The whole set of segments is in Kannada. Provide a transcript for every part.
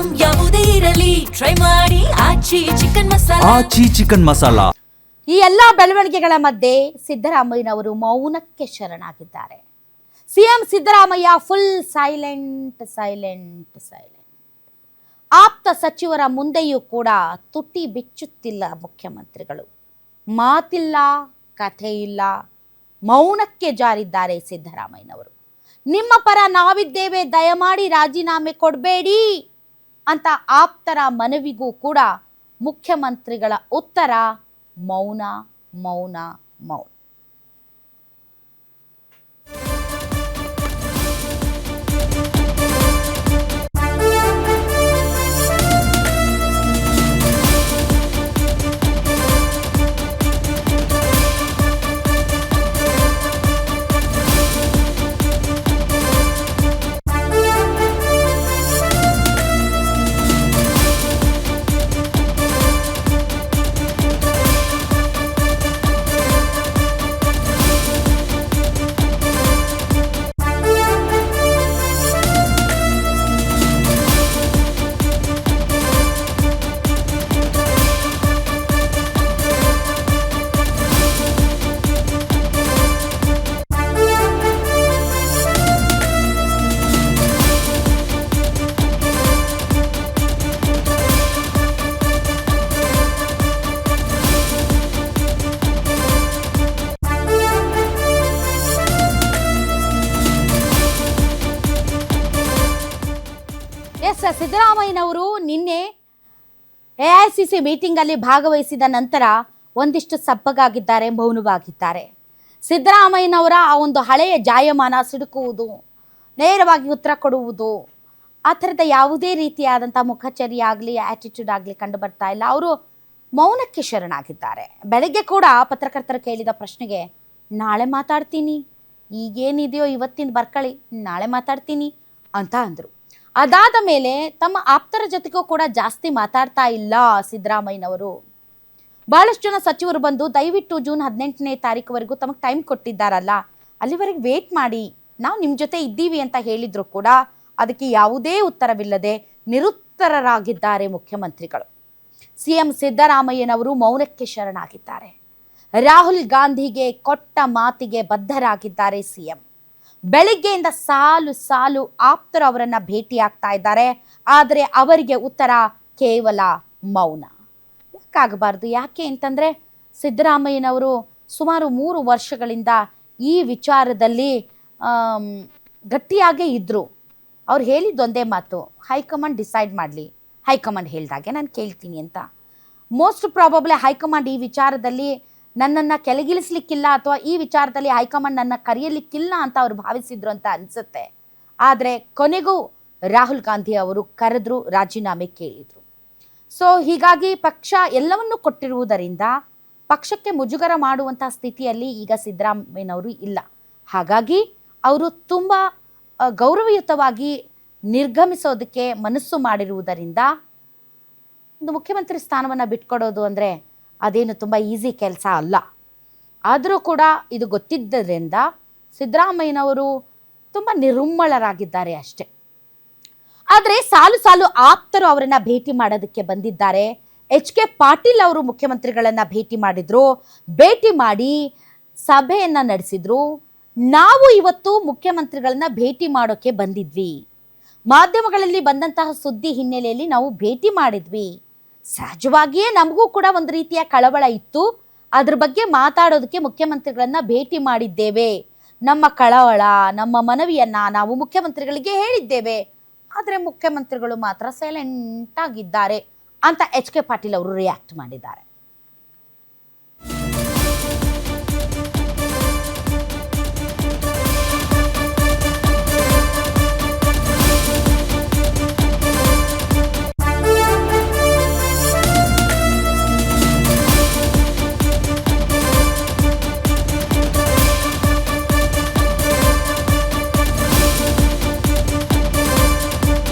ಐಟಂ ಯಾವುದೇ ಇರಲಿ ಟ್ರೈ ಮಾಡಿ ಆಚಿ ಚಿಕನ್ ಮಸಾಲಾ. ಈ ಎಲ್ಲಾ ಬೆಳವಣಿಗೆಗಳ ಮಧ್ಯೆ ಸಿದ್ದರಾಮಯ್ಯನವರು ಮೌನಕ್ಕೆ ಶರಣಾಗಿದ್ದಾರೆ. CM Siddaramaiah full silent. ಆಪ್ತ ಸಚಿವರ ಮುಂದೆಯೂ ಕೂಡ ತುಟಿ ಬಿಚ್ಚುತ್ತಿಲ್ಲ ಮುಖ್ಯಮಂತ್ರಿಗಳು. ಮಾತಿಲ್ಲ, ಕಥೆ ಇಲ್ಲ, ಮೌನಕ್ಕೆ ಜಾರಿದ್ದಾರೆ ಸಿದ್ದರಾಮಯ್ಯನವರು. ನಿಮ್ಮ ಪರ ನಾವಿದ್ದೇವೆ, ದಯಮಾಡಿ ರಾಜೀನಾಮೆ ಕೊಡಬೇಡಿ ಅಂತ ಆಪ್ತರ ಮನವಿಗೂ ಕೂಡ ಮುಖ್ಯಮಂತ್ರಿಗಳ ಉತ್ತರ ಮೌನ. ಸಿದ್ದರಾಮಯ್ಯನವರು ನಿನ್ನೆ ಎಐಸಿಸಿ ಮೀಟಿಂಗ್ ಅಲ್ಲಿ ಭಾಗವಹಿಸಿದ ನಂತರ ಒಂದಿಷ್ಟು ಸಪ್ಪಗಾಗಿದ್ದಾರೆ, ಮೌನವಾಗಿದ್ದಾರೆ. ಸಿದ್ದರಾಮಯ್ಯನವರ ಆ ಒಂದು ಹಳೆಯ ಜಾಯಮಾನ ಸಿಡುಕುವುದು, ನೇರವಾಗಿ ಉತ್ತರ ಕೊಡುವುದು, ಆ ಥರದ ಯಾವುದೇ ರೀತಿಯಾದಂಥ ಮುಖಚರ್ಯ ಆಗಲಿ ಆಟಿಟ್ಯೂಡ್ ಆಗಲಿ ಕಂಡು ಬರ್ತಾ ಇಲ್ಲ. ಅವರು ಮೌನಕ್ಕೆ ಶರಣಾಗಿದ್ದಾರೆ. ಬೆಳಗ್ಗೆ ಕೂಡ ಪತ್ರಕರ್ತರು ಕೇಳಿದ ಪ್ರಶ್ನೆಗೆ ನಾಳೆ ಮಾತಾಡ್ತೀನಿ, ಈಗೇನಿದೆಯೋ ಇವತ್ತಿನ ಬರ್ಕಳಿ, ನಾಳೆ ಮಾತಾಡ್ತೀನಿ ಅಂತ ಅಂದರು. ಅದಾದ ಮೇಲೆ ತಮ್ಮ ಆಪ್ತರ ಜೊತೆಗೂ ಕೂಡ ಜಾಸ್ತಿ ಮಾತಾಡ್ತಾ ಇಲ್ಲ ಸಿದ್ದರಾಮಯ್ಯನವರು. ಬಹಳಷ್ಟು ಜನ ಸಚಿವರು ಬಂದು ದಯವಿಟ್ಟು ಜೂನ್ 18ನೇ ತಾರೀಕುವರೆಗೂ ತಮಗೆ ಟೈಮ್ ಕೊಟ್ಟಿದ್ದಾರಲ್ಲ, ಅಲ್ಲಿವರೆಗೆ ವೇಟ್ ಮಾಡಿ, ನಾವು ನಿಮ್ಮ ಜೊತೆ ಇದ್ದೀವಿ ಅಂತ ಹೇಳಿದ್ರು ಕೂಡ ಅದಕ್ಕೆ ಯಾವುದೇ ಉತ್ತರವಿಲ್ಲದೆ ನಿರುತ್ತರರಾಗಿದ್ದಾರೆ ಮುಖ್ಯಮಂತ್ರಿಗಳು. ಸಿಎಂ ಸಿದ್ದರಾಮಯ್ಯನವರು ಮೌನಕ್ಕೆ ಶರಣಾಗಿದ್ದಾರೆ. ರಾಹುಲ್ ಗಾಂಧಿಗೆ ಕೊಟ್ಟ ಮಾತಿಗೆ ಬದ್ಧರಾಗಿದ್ದಾರೆ ಸಿಎಂ. ಬೆಳಿಗ್ಗೆಯಿಂದ ಸಾಲು ಆಪ್ತರು ಅವರನ್ನ ಭೇಟಿಯಾಗ್ತಾ ಇದ್ದಾರೆ. ಆದರೆ ಅವರಿಗೆ ಉತ್ತರ ಕೇವಲ ಮೌನ. ಯಾಕಾಗಬಾರ್ದು? ಯಾಕೆ ಅಂತಂದರೆ ಸಿದ್ದರಾಮಯ್ಯನವರು ಸುಮಾರು 3 ವರ್ಷಗಳಿಂದ ಈ ವಿಚಾರದಲ್ಲಿ ಗಟ್ಟಿಯಾಗೇ ಇದ್ದರು. ಅವ್ರು ಹೇಳಿದ್ದೊಂದೇ ಮಾತು, ಹೈಕಮಾಂಡ್ ಡಿಸೈಡ್ ಮಾಡಲಿ, ಹೈಕಮಾಂಡ್ ಹೇಳ್ದಾಗೆ ನಾನು ಕೇಳ್ತೀನಿ ಅಂತ. ಮೋಸ್ಟ್ ಪ್ರಾಬಬ್ಲಿ ಹೈಕಮಾಂಡ್ ಈ ವಿಚಾರದಲ್ಲಿ ನನ್ನನ್ನು ಕೆಳಗಿಳಿಸ್ಲಿಕ್ಕಿಲ್ಲ ಅಥವಾ ಈ ವಿಚಾರದಲ್ಲಿ ಹೈಕಮಾಂಡ್ ನನ್ನ ಕರೆಯಲಿಕ್ಕಿಲ್ಲ ಅಂತ ಅವರು ಭಾವಿಸಿದ್ರು ಅಂತ ಅನಿಸುತ್ತೆ. ಆದರೆ ಕೊನೆಗೂ ರಾಹುಲ್ ಗಾಂಧಿ ಅವರು ಕರೆದ್ರು, ರಾಜೀನಾಮೆ ಕೇಳಿದರು. ಸೊ ಹೀಗಾಗಿ ಪಕ್ಷ ಎಲ್ಲವನ್ನೂ ಕೊಟ್ಟಿರುವುದರಿಂದ ಪಕ್ಷಕ್ಕೆ ಮುಜುಗರ ಮಾಡುವಂಥ ಸ್ಥಿತಿಯಲ್ಲಿ ಈಗ ಸಿದ್ದರಾಮಯ್ಯನವರು ಇಲ್ಲ. ಹಾಗಾಗಿ ಅವರು ತುಂಬ ಗೌರವಯುತವಾಗಿ ನಿರ್ಗಮಿಸೋದಕ್ಕೆ ಮನಸ್ಸು ಮಾಡಿರುವುದರಿಂದ ಒಂದು ಮುಖ್ಯಮಂತ್ರಿ ಸ್ಥಾನವನ್ನು ಬಿಟ್ಕೊಡೋದು ಅಂದರೆ ಅದೇನು ತುಂಬ ಈಸಿ ಕೆಲಸ ಅಲ್ಲ. ಆದರೂ ಕೂಡ ಇದು ಗೊತ್ತಿದ್ದರಿಂದ ಸಿದ್ದರಾಮಯ್ಯನವರು ತುಂಬ ನಿರುಮ್ಮಳರಾಗಿದ್ದಾರೆ ಅಷ್ಟೆ. ಆದರೆ ಸಾಲು ಆಪ್ತರು ಅವರನ್ನು ಭೇಟಿ ಮಾಡೋದಕ್ಕೆ ಬಂದಿದ್ದಾರೆ. HK ಪಾಟೀಲ್ ಅವರು ಮುಖ್ಯಮಂತ್ರಿಗಳನ್ನು ಭೇಟಿ ಮಾಡಿದ್ರು, ಭೇಟಿ ಮಾಡಿ ಸಭೆಯನ್ನು ನಡೆಸಿದ್ರು. ನಾವು ಇವತ್ತು ಮುಖ್ಯಮಂತ್ರಿಗಳನ್ನ ಭೇಟಿ ಮಾಡೋಕ್ಕೆ ಬಂದಿದ್ವಿ, ಮಾಧ್ಯಮಗಳಲ್ಲಿ ಬಂದಂತಹ ಸುದ್ದಿ ಹಿನ್ನೆಲೆಯಲ್ಲಿ ನಾವು ಭೇಟಿ ಮಾಡಿದ್ವಿ. ಸಹಜವಾಗಿಯೇ ನಮಗೂ ಕೂಡ ಒಂದು ರೀತಿಯ ಕಳವಳ ಇತ್ತು, ಅದ್ರ ಬಗ್ಗೆ ಮಾತಾಡೋದಕ್ಕೆ ಮುಖ್ಯಮಂತ್ರಿಗಳನ್ನ ಭೇಟಿ ಮಾಡಿದ್ದೇವೆ. ನಮ್ಮ ಕಳವಳ, ನಮ್ಮ ಮನವಿಯನ್ನ ನಾವು ಮುಖ್ಯಮಂತ್ರಿಗಳಿಗೆ ಹೇಳಿದ್ದೇವೆ. ಆದರೆ ಮುಖ್ಯಮಂತ್ರಿಗಳು ಮಾತ್ರ ಸೈಲೆಂಟ್ ಆಗಿದ್ದಾರೆ ಅಂತ HK ಪಾಟೀಲ್ ಅವರು ರಿಯಾಕ್ಟ್ ಮಾಡಿದ್ದಾರೆ.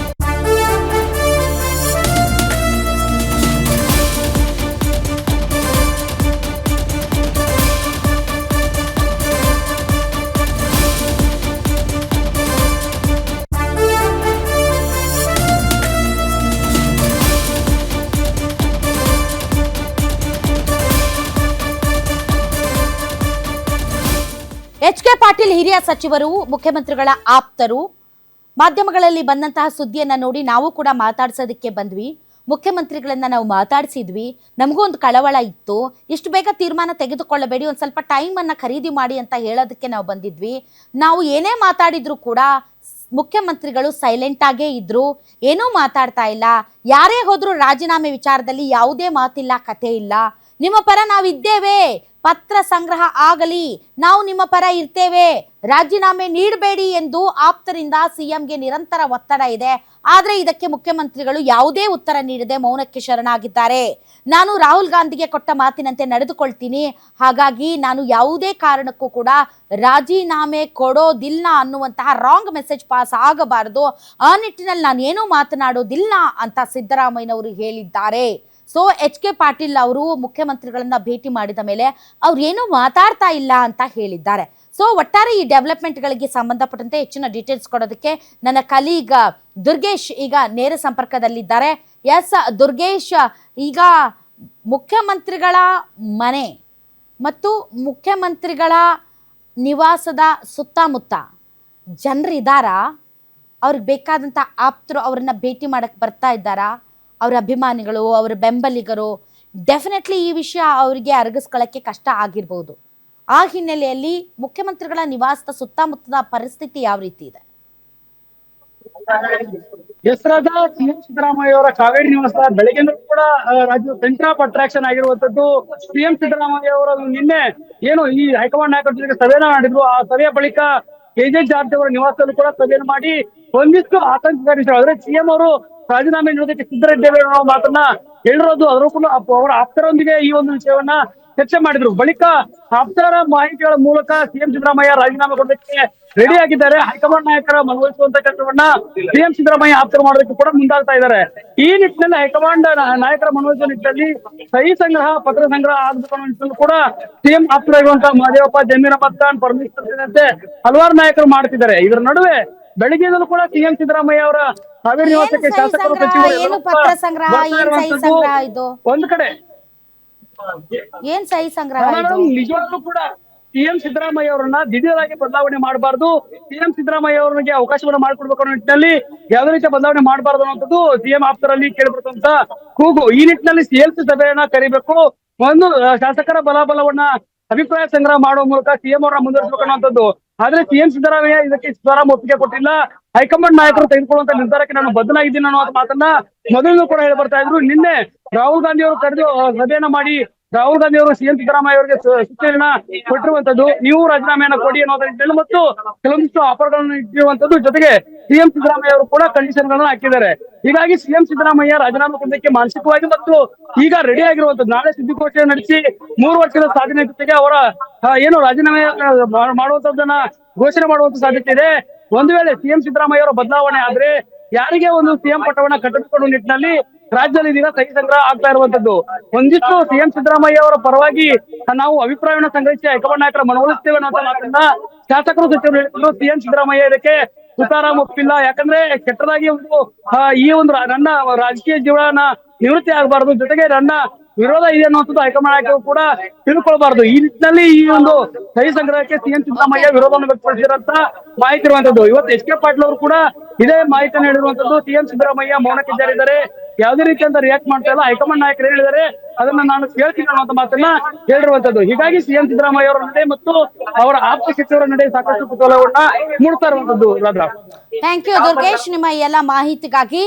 ಎಚ್ ಕೆ ಪಾಟೀಲ್ ಹಿರಿಯ ಸಚಿವರು, ಮುಖ್ಯಮಂತ್ರಿಗಳ ಆಪ್ತರು. ಮಾಧ್ಯಮಗಳಲ್ಲಿ ಬಂದಂತಹ ಸುದ್ದಿಯನ್ನ ನೋಡಿ ನಾವು ಕೂಡ ಮಾತಾಡ್ಸೋದಕ್ಕೆ ಬಂದ್ವಿ. ಮುಖ್ಯಮಂತ್ರಿಗಳನ್ನ ನಾವು ಮಾತಾಡಿಸಿದ್ವಿ. ನಮಗೂ ಒಂದು ಕಳವಳ ಇತ್ತು. ಇಷ್ಟು ಬೇಗ ತೀರ್ಮಾನ ತೆಗೆದುಕೊಳ್ಳಬೇಡಿ, ಒಂದು ಸ್ವಲ್ಪ ಟೈಮನ್ನು ಖರೀದಿ ಮಾಡಿ ಅಂತ ಹೇಳೋದಕ್ಕೆ ನಾವು ಬಂದಿದ್ವಿ. ನಾವು ಏನೇ ಮಾತಾಡಿದ್ರು ಕೂಡ ಮುಖ್ಯಮಂತ್ರಿಗಳು ಸೈಲೆಂಟ್ ಆಗೇ ಇದ್ರು, ಏನೂ ಮಾತಾಡ್ತಾ ಇಲ್ಲ. ಯಾರೇ ಹೋದ್ರು ರಾಜೀನಾಮೆ ವಿಚಾರದಲ್ಲಿ ಯಾವುದೇ ಮಾತಿಲ್ಲ, ಕತೆ ಇಲ್ಲ. ನಿಮ್ಮ ಪರ ನಾವಿದ್ದೇವೆ, ಪತ್ರ ಸಂಗ್ರಹ ಆಗಲಿ, ನಾವು ನಿಮ್ಮ ಪರ ಇರ್ತೇವೆ, ರಾಜೀನಾಮೆ ನೀಡಬೇಡಿ ಎಂದು ಆಪ್ತರಿಂದ ಸಿಎಂಗೆ ನಿರಂತರ ಒತ್ತಡ ಇದೆ. ಆದರೆ ಇದಕ್ಕೆ ಮುಖ್ಯಮಂತ್ರಿಗಳು ಯಾವುದೇ ಉತ್ತರ ನೀಡದೆ ಮೌನಕ್ಕೆ ಶರಣಾಗಿದ್ದಾರೆ. ನಾನು ರಾಹುಲ್ ಗಾಂಧಿಗೆ ಕೊಟ್ಟ ಮಾತಿನಂತೆ ನಡೆದುಕೊಳ್ತೀನಿ, ಹಾಗಾಗಿ ನಾನು ಯಾವುದೇ ಕಾರಣಕ್ಕೂ ಕೂಡ ರಾಜೀನಾಮೆ ಕೊಡೋದಿಲ್ಲ ಅನ್ನುವಂತಹ ರಾಂಗ್ ಮೆಸೇಜ್ ಪಾಸ್ ಆಗಬಾರದು. ಆ ನಿಟ್ಟಿನಲ್ಲಿ ನಾನು ಏನೂ ಮಾತನಾಡೋದಿಲ್ಲ ಅಂತ ಸಿದ್ದರಾಮಯ್ಯನವರು ಹೇಳಿದ್ದಾರೆ. ಸೊ ಎಚ್ ಕೆ ಪಾಟೀಲ್ ಅವರು ಮುಖ್ಯಮಂತ್ರಿಗಳನ್ನ ಭೇಟಿ ಮಾಡಿದ ಮೇಲೆ ಅವ್ರು ಏನೂ ಮಾತಾಡ್ತಾ ಇಲ್ಲ ಅಂತ ಹೇಳಿದ್ದಾರೆ. ಸೊ ಒಟ್ಟಾರೆ ಈ ಡೆವಲಪ್ಮೆಂಟ್ಗಳಿಗೆ ಸಂಬಂಧಪಟ್ಟಂತೆ ಹೆಚ್ಚಿನ ಡೀಟೇಲ್ಸ್ ಕೊಡೋದಕ್ಕೆ ನನ್ನ ಕಲೀಗ್ ದುರ್ಗೇಶ್ ಈಗ ನೇರ ಸಂಪರ್ಕದಲ್ಲಿದ್ದಾರೆ. ಎಸ್ ದುರ್ಗೇಶ್, ಈಗ ಮುಖ್ಯಮಂತ್ರಿಗಳ ಮನೆ ಮತ್ತು ಮುಖ್ಯಮಂತ್ರಿಗಳ ನಿವಾಸದ ಸುತ್ತಮುತ್ತ ಜನರಿದ್ದಾರಾ? ಅವ್ರಿಗೆ ಬೇಕಾದಂಥ ಆಪ್ತರು ಅವ್ರನ್ನ ಭೇಟಿ ಮಾಡಕ್ಕೆ ಬರ್ತಾ ಇದ್ದಾರಾ? ಅವರ ಅಭಿಮಾನಿಗಳು, ಅವರ ಬೆಂಬಲಿಗರು ಡೆಫಿನೆಟ್ಲಿ ಈ ವಿಷಯ ಅವರಿಗೆ ಅರಗಿಸ್ಕೊಳ್ಳೋಕ್ಕೆ ಕಷ್ಟ ಆಗಿರ್ಬೋದು. ಆ ಹಿನ್ನೆಲೆಯಲ್ಲಿ ಮುಖ್ಯಮಂತ್ರಿಗಳ ನಿವಾಸದ ಸುತ್ತಮುತ್ತದ ಪರಿಸ್ಥಿತಿ ಯಾವ ರೀತಿ ಇದೆ? ಹೆಸರಾದ ಸಿಎಂ ಸಿದ್ದರಾಮಯ್ಯ ಅವರ ಕಾವೇರಿ ನಿವಾಸ ಬೆಳಗ್ಗೆನೂ ಕೂಡ ರಾಜ್ಯದ ಸೆಂಟರ್ ಆಫ್ ಅಟ್ರಾಕ್ಷನ್ ಆಗಿರುವಂತದ್ದು. ಸಿಎಂ ಸಿದ್ದರಾಮಯ್ಯ ಅವರು ನಿನ್ನೆ ಏನು ಈ ಹೈಕಮಾಂಡ್ ನಾಯಕರ ಜೊತೆಗೆ ಸಭೆಯನ್ನ ಮಾಡಿದ್ರು. ಆ ಸಭೆಯ ಬಳಿಕ ಕೆಜೆ ಜಾರ್ಜ್ ಅವರ ನಿವಾಸದಲ್ಲೂ ಕೂಡ ಸಭೆಯನ್ನು ಮಾಡಿ ಒಂದಿಷ್ಟು ಆತಂಕಕಾರಿ ಆದ್ರೆ ಸಿಎಂ ಅವರು ರಾಜೀನಾಮೆ ನೀಡೋದಕ್ಕೆ ಸಿದ್ಧರಿದ್ದೇವೆ ಅನ್ನೋ ಮಾತನ್ನ ಹೇಳಿರೋದು. ಅದರ ಕೂಡ ಅವರ ಆಪ್ತರೊಂದಿಗೆ ಈ ಒಂದು ವಿಷಯವನ್ನ ಚರ್ಚೆ ಮಾಡಿದ್ರು. ಬಳಿಕ ಆಪ್ತರ ಮಾಹಿತಿಗಳ ಮೂಲಕ ಸಿಎಂ ಸಿದ್ದರಾಮಯ್ಯ ರಾಜೀನಾಮೆ ಕೊಡೋದಕ್ಕೆ ರೆಡಿ ಆಗಿದ್ದಾರೆ. ಹೈಕಮಾಂಡ್ ನಾಯಕರ ಮನವೊಲಿಸುವಂತ ಕೆಲಸವನ್ನ ಸಿಎಂ ಸಿದ್ದರಾಮಯ್ಯ ಆಪ್ತರು ಮಾಡೋದಕ್ಕೆ ಕೂಡ ಮುಂದಾಗ್ತಾ ಇದ್ದಾರೆ. ಈ ನಿಟ್ಟಿನಲ್ಲಿ ಹೈಕಮಾಂಡ್ ನಾಯಕರ ಮನವೊಲಿಸುವ ನಿಟ್ಟಿನಲ್ಲಿ ಸಹಿ ಸಂಗ್ರಹ, ಪತ್ರ ಸಂಗ್ರಹ ಆಗಬೇಕು ಅನ್ನೋ ನಿಟ್ಟಿನಲ್ಲೂ ಕೂಡ ಸಿಎಂ ಆಪ್ತರಾಗಿರುವಂತಹ ಮಹದೇವಪ್ಪ, ಜಮೀರ್ ಅಹಮದ್ ಖಾನ್, ಪರಮೇಶ್ವರ್ ಸೇರಿದಂತೆ ಹಲವಾರು ನಾಯಕರು ಮಾಡ್ತಿದ್ದಾರೆ. ಇದರ ನಡುವೆ ಬೆಳಗ್ಗೆಯಲ್ಲೂ ಕೂಡ ಸಿಎಂ ಸಿದ್ದರಾಮಯ್ಯ ಅವರ ಕಾವೇರಿ ನಿವಾಸಕ್ಕೆ ಶಾಸಕರು, ಸಚಿವರು ಒಂದು ಕಡೆ ಏನ್ ಸಹಿ ಸಂಗ್ರಹ? ನಿಜವಾಗ್ಲೂ ಕೂಡ ಸಿಎಂ ಸಿದ್ದರಾಮಯ್ಯ ಅವರನ್ನ ದಿಢೀರಾಗಿ ಬದಲಾವಣೆ ಮಾಡಬಾರ್ದು, ಸಿಎಂ ಸಿದ್ದರಾಮಯ್ಯ ಅವರಿಗೆ ಅವಕಾಶವನ್ನ ಮಾಡಿಕೊಡ್ಬೇಕು ಅನ್ನೋ ನಿಟ್ಟಿನಲ್ಲಿ ಯಾವುದೇ ರೀತಿಯ ಬದಲಾವಣೆ ಮಾಡಬಾರ್ದು ಅನ್ನೋದು ಸಿಎಂ ಆಪ್ತರಲ್ಲಿ ಕೇಳಿಬರ್ತಂತ ಕೂಗು. ಈ ನಿಟ್ಟಿನಲ್ಲಿ ಸಿಎಲ್ಸಿ ಸಭೆಯನ್ನ ಕರಿಬೇಕು, ಒಂದು ಶಾಸಕರ ಬಲಾಬಲವನ್ನ ಅಭಿಪ್ರಾಯ ಸಂಗ್ರಹ ಮಾಡುವ ಮೂಲಕ ಸಿಎಂ ಅವರನ್ನ ಮುಂದುವರಿಸಬೇಕು ಅನ್ನುವಂಥದ್ದು. ಆದ್ರೆ ಸಿಎಂ ಸಿದ್ದರಾಮಯ್ಯ ಇದಕ್ಕೆ ಸಿದ್ದರಾಮ ಒಪ್ಪಿಗೆ ಕೊಟ್ಟಿಲ್ಲ. ಹೈಕಮಾಂಡ್ ನಾಯಕರು ತೆಗೆದುಕೊಳ್ಳುವಂತ ನಿರ್ಧಾರಕ್ಕೆ ನಾನು ಬದಲಾಗಿದ್ದೀನಿ ಅನ್ನೋ ಮಾತನ್ನ ಮೊದಲು ಕೂಡ ಹೇಳಿ ಬರ್ತಾ ಇದ್ರು. ನಿನ್ನೆ ರಾಹುಲ್ ಗಾಂಧಿ ಅವರು ಕರೆದು ಸಭೆಯನ್ನ ಮಾಡಿ ರಾಹುಲ್ ಗಾಂಧಿ ಅವರು ಸಿಎಂ ಸಿದ್ದರಾಮಯ್ಯ ಅವರಿಗೆ ಸೂಚನೆಯನ್ನ ಕೊಟ್ಟಿರುವಂತದ್ದು, ನೀವು ರಾಜೀನಾಮೆಯನ್ನ ಕೊಡಿ ಅನ್ನೋದ್ರಲ್ಲಿ ಮತ್ತು ಕೆಲವೊಂದಿಷ್ಟು ಆಫರ್ಗಳನ್ನು ಇಟ್ಟಿರುವಂತದ್ದು. ಜೊತೆಗೆ ಸಿಎಂ ಸಿದ್ದರಾಮಯ್ಯ ಅವರು ಕೂಡ ಕಂಡೀಷನ್ ಗಳನ್ನ ಹಾಕಿದ್ದಾರೆ. ಹೀಗಾಗಿ ಸಿಎಂ ಸಿದ್ದರಾಮಯ್ಯ ರಾಜೀನಾಮೆ ಕೊಡೋದಕ್ಕೆ ಮಾನಸಿಕವಾಗಿ ಮತ್ತು ಈಗ ರೆಡಿ ಆಗಿರುವಂತದ್ದು. ನಾಳೆ ಸುದ್ದಿಗೋಷ್ಠಿ ನಡೆಸಿ 3 ವರ್ಷದ ಸಾಧನೆ ಜೊತೆಗೆ ಅವರ ಏನು ರಾಜೀನಾಮೆ ಮಾಡುವಂತದ್ದನ್ನ ಘೋಷಣೆ ಮಾಡುವಂತ ಸಾಧ್ಯತೆ ಇದೆ. ಒಂದು ವೇಳೆ ಸಿಎಂ ಸಿದ್ದರಾಮಯ್ಯ ಅವರ ಬದಲಾವಣೆ ಆದ್ರೆ ಯಾರಿಗೆ ಒಂದು ಸಿಎಂ ಪಟ್ಟವನ್ನ ಕಟ್ಟಿಸಿಕೊಳ್ಳುವ ನಿಟ್ಟಿನಲ್ಲಿ ರಾಜ್ಯದಲ್ಲಿ ಇದೀಗ ಸಹಿ ಸಂಗ್ರಹ ಆಗ್ತಾ ಇರುವಂತದ್ದು. ಒಂದಿಷ್ಟು ಸಿಎಂ ಸಿದ್ದರಾಮಯ್ಯ ಅವರ ಪರವಾಗಿ ನಾವು ಅಭಿಪ್ರಾಯವನ್ನ ಸಂಗ್ರಹಿಸಿ ಹೈಕಮಾಂಡ್ ನಾಯಕರ ಮನವೊಲಿಸ್ತೇವೆ ಅನ್ನೋ ಮಾತನ್ನ ಶಾಸಕರು, ಸಚಿವರು ಹೇಳಿದ್ರು. ಸಿಎಂ ಸಿದ್ದರಾಮಯ್ಯ ಇದಕ್ಕೆ ತುಕಾರಾಮ್ ಒಪ್ಪಿಲ್ಲ. ಯಾಕಂದ್ರೆ ಕೆಟ್ಟದಾಗಿ ಒಂದು ಈ ಒಂದು ನನ್ನ ರಾಜಕೀಯ ಜೀವನ ನಿವೃತ್ತಿ ಆಗಬಾರದು, ಜೊತೆಗೆ ನನ್ನ ವಿರೋಧ ಇದೆ ಅನ್ನುವಂಥದ್ದು ಹೈಕಮಾಂಡ್ ನಾಯಕರು ಕೂಡ ತಿಳ್ಕೊಳ್ಬಾರ್ದು. ಈ ನಿಟ್ಟಿನಲ್ಲಿ ಈ ಒಂದು ಸಹಿ ಸಂಗ್ರಹಕ್ಕೆ ಸಿಎಂ ಸಿದ್ದರಾಮಯ್ಯ ವಿರೋಧವನ್ನು ವ್ಯಕ್ತಪಡಿಸಿರಂತ ಮಾಹಿತಿ ಇರುವಂತದ್ದು. ಇವತ್ತು ಎಚ್ ಕೆ ಪಾಟೀಲ್ ಅವರು ಕೂಡ ಇದೇ ಮಾಹಿತಿಯನ್ನು ಹೇಳಿರುವಂತದ್ದು. ಸಿಎಂ ಸಿದ್ದರಾಮಯ್ಯ ಮೌನಕ್ಕೆ ಜಾರಿದ್ದಾರೆ, ಯಾವುದೇ ರೀತಿಯಂತ ರಿಯಾಕ್ಟ್ ಮಾಡ್ತಾ ಇಲ್ಲ. ಹೈಕಮಾಂಡ್ ನಾಯಕರು ಹೇಳಿದ್ದಾರೆ, ಅದನ್ನ ನಾನು ಕೇಳ್ತೀನಿ ಅನ್ನುವಂತ ಮಾತನ್ನ ಹೇಳಿರುವಂತದ್ದು. ಹೀಗಾಗಿ ಸಿಎಂ ಸಿದ್ದರಾಮಯ್ಯ ಅವರ ನಡೆ ಮತ್ತು ಅವರ ಆಪ್ತ ಸಚಿವರ ನಡೆ ಸಾಕಷ್ಟು ಕುತೂಹಲವನ್ನ ಮೂಡ್ತಾ ಇರುವಂತದ್ದು. ಥ್ಯಾಂಕ್ ಯು ದುರ್ಗೇಶ್, ನಿಮ್ಮ ಎಲ್ಲ ಮಾಹಿತಿಗಾಗಿ.